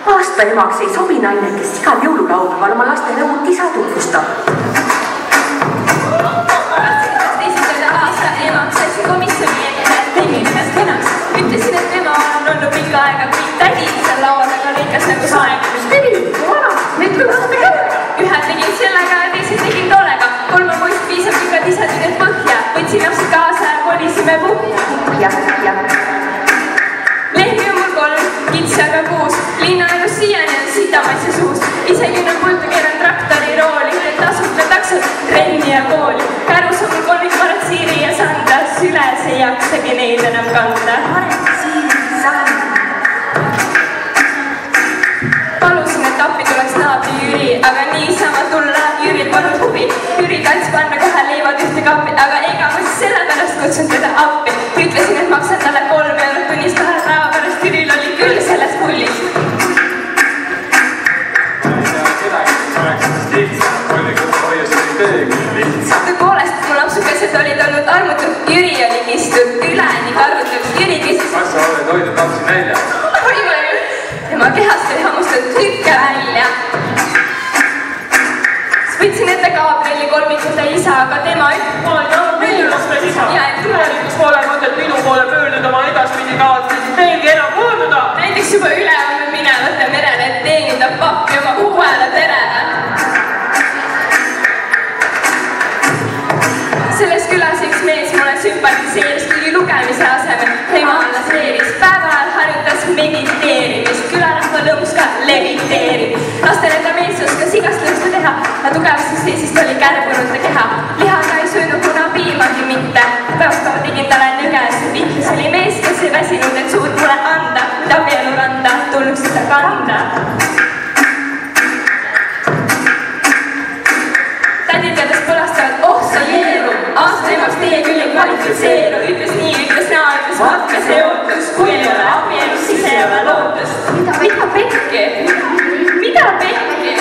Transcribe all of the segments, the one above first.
Aasta emaks ei sobi naine, kes igal jõululaupäeval oma lastele uut isa tutvustab. Ütlesin, et ema on olnud pikka aega, kui tädi seal laua taga lõikas nagu saeg. Mis tevi? Vana, need kõlastate käega. Ühed tegid sellega ja teised tegid tollega. Kolma poist piisab pikad isad nüüd põhja. Võtsin lapsi kaasa ja kolisime puhja. Lehmi on mul 3, kitsi aga 6. Linnaelus siiani on sitamaitse suus. Isegi on pultu keeran traktori rooli, et tasuta taksod, trenni ja kooli. Kärus on mul 3 paratsiiri ja sanda, süles ei jaksagi neid enam kanda. Palusin, et appi tuleks naabri Jüri, aga niisama tulla Jüril polnud huvi. Jüri tants panna kohe leivad ühte kappi, aga ega ma siis sellepärast kutsun teda appi. Ütlesin, et maksan talle 3 eurot tunnis 2 päeva pärast, Jüril oli küll selles pullis. Tõepoolest, mu lapsukesed olid olnud armutud, Jüri oli kistud, üleni karvutud, Jüri küsis. Kas sa oled hoidnud lapsi nälja? Oi või, tema kehast oli hammustatud lükke välja. Võtsin ette Gabrieli kolmikuta isa, aga tema ma olen olnud palju lastel isa. Tulevikus pole mõtet minu poole pöörduda, ma edaspidi kavatsen veelgi enam pöörduda. näiteks juba ülehomme minevate merele, et teenida pappi oma uuele perele. Selles külas üks mees mulle sümpatiseeris, kuigi lugemise asemel ema seeris. Päeva ajal harjutas mediteerimist, külarahva lõõmus ka leviteerib. Lastele ta mees oskas igast lõõsta teha, aga tugevasti seisist oli kärbunud keha. Lihaga ei söönud kuna piimagi mitte. Päevastava tegin talle nügesse pihti. See oli mees, kes ei väsinud, et suud mulle anda, mida abieluranda tulnuks seda kanda. Tädi teades põlastavad, oh sa jeeru, aasta emaks teie küll ei kvalifitseeru. Ütles nii, ütles naa, ütles vatka see ootus, kui ei ole abielus, siis ei ole lootust. Mida pekki? Mida pekki?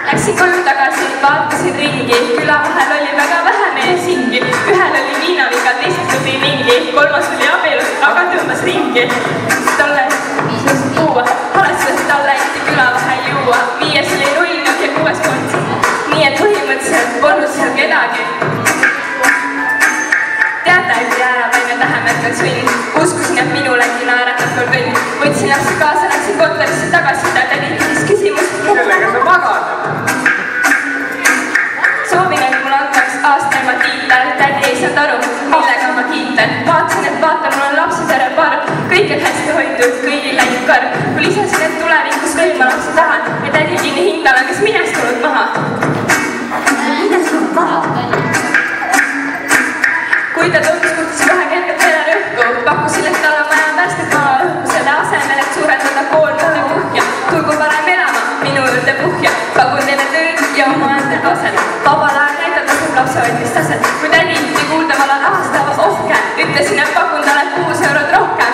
Läksin koju tagasi, vaatasin ringi, küla vahel oli väga vähe meie singi. Ühel oli viinaviga, teised tuli ringi, kolmas oli abielus, aga tõmbas ringi. Talle viisus tuua, halestas talle jätti küla vahel juua. 5 oli rullnok ja 6 kontsi. Nii et põhimõtteliselt polnud seal kedagi. Teate, kui jäävaine tähemärkad sõnn. Uskusin, et minulegi naeratab kord õnn. Võtsin lapsi kaasa, läksin kontorisse tagasi, tädi küsis küsimus. Kellega sa magad? Soovin, et mul antaks aasta ema tiitel. Tädi ei saanud aru, millega ma kiitan. Vaatasin, et vaata, mul on lapsesere paar. Kõik on hästi hoitud, kõigil läinud karm. Kui lisasin, et tulevikus veel ma lapsi tahan ja tädi kinni hindala, kes minest tulnud maha. Kui ta tundus, kuhtis kohe kergelt vene rõhku, pakkusin, et tal on vaja värsket maa õhku selle asemel, et suurendada koolmate puhja. Tulgu parem elama minu juurde puhja, pakun teile tööd ja oma enda taset. Vabal ajal näidata tasub lapsehoidmist taset. Kui tädi kuulda valad ahastava ohke, ütlesin, et pakun talle 6 eurot rohkem.